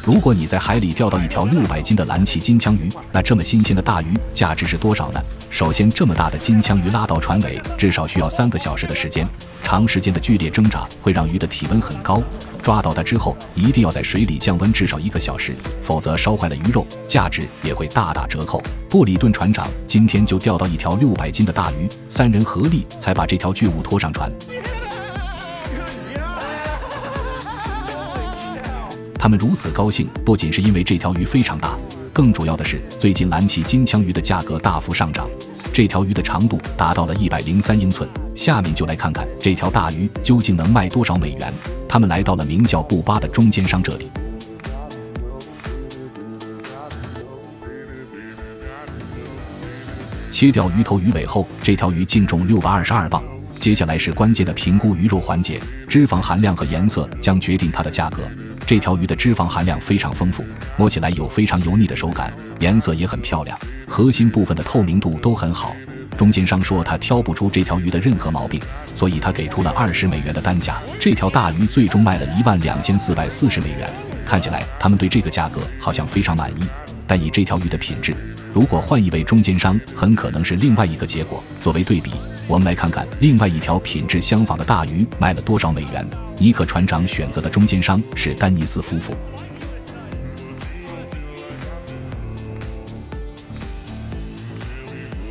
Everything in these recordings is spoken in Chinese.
如果你在海里钓到一条600斤的蓝鳍金枪鱼，那这么新鲜的大鱼价值是多少呢？首先，这么大的金枪鱼拉到船尾至少需要3个小时的时间，长时间的剧烈挣扎会让鱼的体温很高，抓到它之后一定要在水里降温至少1个小时，否则烧坏了鱼肉，价值也会大打折扣。布里顿船长今天就钓到一条600斤的大鱼，3人合力才把这条巨物拖上船。他们如此高兴，不仅是因为这条鱼非常大，更主要的是最近蓝鳍金枪鱼的价格大幅上涨，这条鱼的长度达到了103英寸。下面就来看看这条大鱼究竟能卖多少美元。他们来到了名叫布巴的中间商这里。切掉鱼头鱼尾后，这条鱼净重622磅。接下来是关键的评估鱼肉环节，脂肪含量和颜色将决定它的价格。这条鱼的脂肪含量非常丰富，摸起来有非常油腻的手感，颜色也很漂亮，核心部分的透明度都很好。中间商说他挑不出这条鱼的任何毛病，所以他给出了20美元的单价。这条大鱼最终卖了12440美元。看起来他们对这个价格好像非常满意，但以这条鱼的品质，如果换一位中间商，很可能是另外一个结果。作为对比，我们来看看另外一条品质相仿的大鱼卖了多少美元。尼克船长选择的中间商是丹尼斯夫妇。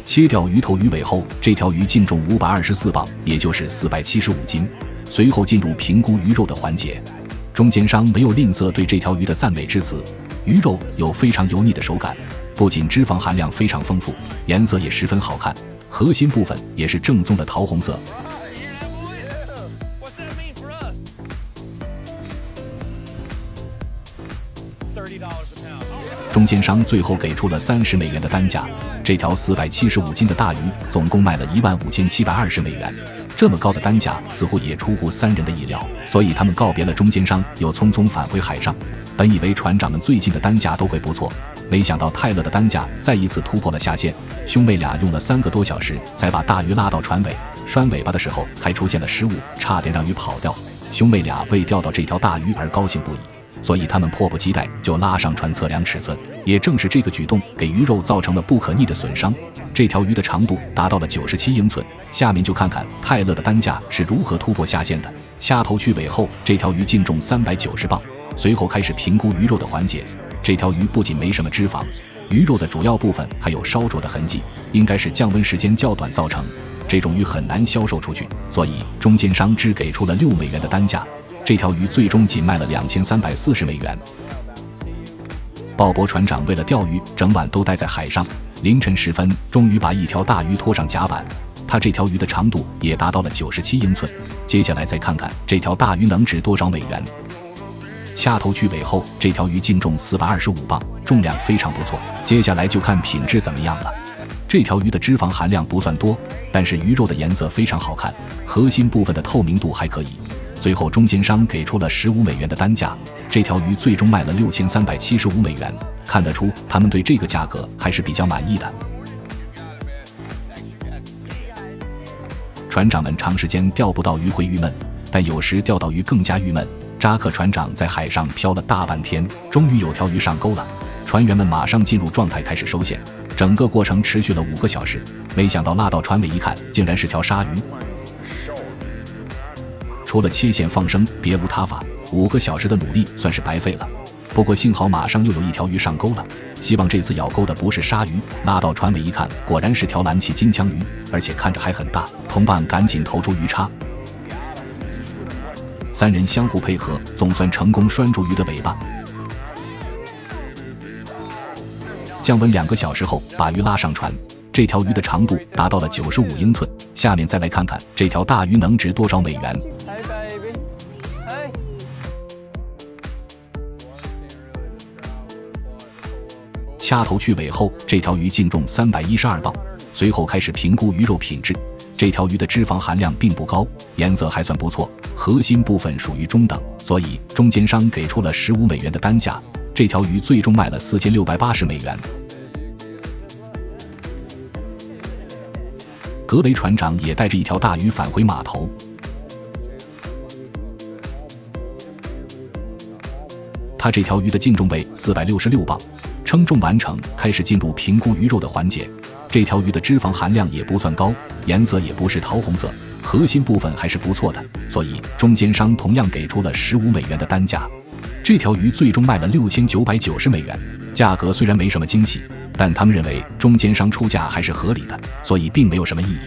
切掉鱼头鱼尾后，这条鱼净重524磅，也就是475斤。随后进入评估鱼肉的环节，中间商没有吝啬对这条鱼的赞美之词。鱼肉有非常油腻的手感，不仅脂肪含量非常丰富，颜色也十分好看，核心部分也是正宗的桃红色。中间商最后给出了30美元的单价，这条475斤的大鱼总共卖了15720美元。这么高的单价似乎也出乎3人的意料，所以他们告别了中间商，又匆匆返回海上。本以为船长们最近的单价都会不错，没想到泰勒的单价再一次突破了下限。兄妹俩用了3个多小时才把大鱼拉到船尾，拴尾巴的时候还出现了失误，差点让鱼跑掉。兄妹俩为钓到这条大鱼而高兴不已，所以他们迫不及待就拉上船测量尺寸。也正是这个举动给鱼肉造成了不可逆的损伤，这条鱼的长度达到了97英寸。下面就看看泰勒的单价是如何突破下限的。掐头去尾后，这条鱼净重390磅。随后开始评估鱼肉的环节，这条鱼不仅没什么脂肪，鱼肉的主要部分还有烧灼的痕迹，应该是降温时间较短造成。这种鱼很难销售出去，所以中间商只给出了6美元的单价。这条鱼最终仅卖了2340美元。鲍勃船长为了钓鱼，整晚都待在海上。凌晨时分，终于把一条大鱼拖上甲板。他这条鱼的长度也达到了97英寸。接下来再看看这条大鱼能值多少美元。掐头去尾后，这条鱼净重425磅，重量非常不错。接下来就看品质怎么样了。这条鱼的脂肪含量不算多，但是鱼肉的颜色非常好看，核心部分的透明度还可以。最后中间商给出了15美元的单价，这条鱼最终卖了6375美元。看得出他们对这个价格还是比较满意的。船长们长时间钓不到鱼会郁闷，但有时钓到鱼更加郁闷。扎克船长在海上漂了大半天，终于有条鱼上钩了。船员们马上进入状态，开始收线。整个过程持续了5个小时，没想到拉到船尾一看，竟然是条鲨鱼。除了切线放生，别无他法，5个小时的努力算是白费了。不过幸好马上又有一条鱼上钩了，希望这次咬钩的不是鲨鱼。拉到船尾一看，果然是条蓝鳍金枪鱼，而且看着还很大。同伴赶紧投出鱼叉，3人相互配合，总算成功拴住鱼的尾巴。降温2个小时后，把鱼拉上船。这条鱼的长度达到了95英寸。下面再来看看这条大鱼能值多少美元。掐头去尾后，这条鱼净重312磅。随后开始评估鱼肉品质。这条鱼的脂肪含量并不高，颜色还算不错，核心部分属于中等，所以中间商给出了15美元的单价。这条鱼最终卖了4680美元。格雷船长也带着一条大鱼返回码头。他这条鱼的净重为466磅，称重完成，开始进入评估鱼肉的环节。这条鱼的脂肪含量也不算高，颜色也不是桃红色，核心部分还是不错的，所以中间商同样给出了15美元的单价。这条鱼最终卖了6990美元，价格虽然没什么惊喜，但他们认为中间商出价还是合理的，所以并没有什么异议。